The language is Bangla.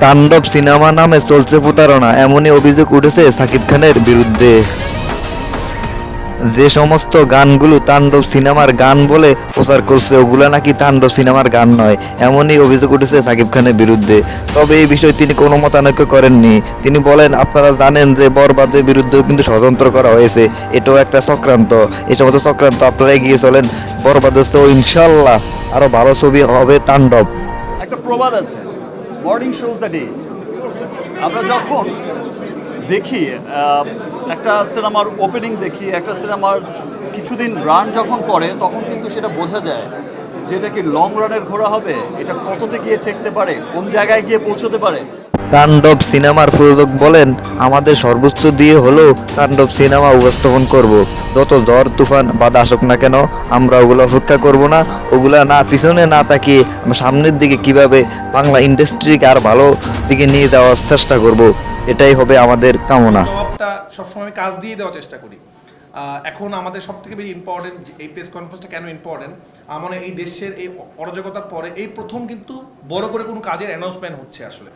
তাণ্ডব সিনেমা নামে চলছে প্রতারণা, এমনই অভিযোগ উঠেছে সাকিব খানের বিরুদ্ধে। যে সমস্ত গানগুলো তাণ্ডব সিনেমার গান বলে প্রচার করছে ওগুলা নাকি তাণ্ডব সিনেমার গান নয়, এমনই অভিযোগ উঠেছে সাকিব খানের বিরুদ্ধে। তবে এই বিষয়ে তিনি কোনো মতানৈক্য করেননি। তিনি বলেন, আপনারা জানেন যে বরবাদের বিরুদ্ধেও কিন্তু ষড়যন্ত্র করা হয়েছে, এটাও একটা চক্রান্ত। এই সমস্ত চক্রান্ত আপনারা এগিয়ে চলেন, বরবাদের তো ইনশাল্লাহ আরো ভালো ছবি হবে তাণ্ডব। একটা প্রবাদ আছে, মর্নিং শোজ দ্য ডে। আমরা যখন দেখি একটা সিনেমার ওপেনিং দেখি, একটা সিনেমার কিছুদিন রান যখন করে, তখন কিন্তু সেটা বোঝা যায় যে এটা কি লং রানের ঘোড়া হবে, এটা কততে গিয়ে ঠেকতে পারে, কোন জায়গায় গিয়ে পৌঁছতে পারে। তাণ্ডব সিনেমার প্রযোজক বলেন, আমাদের সর্বোচ্চ দিয়ে হলেও তাণ্ডব সিনেমা উপস্থাপন করব। যত ঝড় তুফান বাধা আসুক না কেন আমরা ওগুলো অপেক্ষা করব না। ওগুলা না পিছনে না তাকিয়ে আমরা সামনের দিকে কিভাবে বাংলা ইন্ডাস্ট্রিকে আর ভালো দিকে নিয়ে যাওয়ার চেষ্টা করব, এটাই হবে আমাদের কামনা। জবাবটা সবসময় আমি কাজ দিয়ে দেওয়ার চেষ্টা করি। এখন আমাদের সব থেকে বেশি ইম্পর্টেন্ট এই প্রেস কনফারেন্সটা কেন ইম্পর্টেন্ট, আমার এই দেশের এই অরাজকতার পরে এই প্রথম কিন্তু বড় করে কোনো কাজের অ্যানাউন্সমেন্ট হচ্ছে আসলে।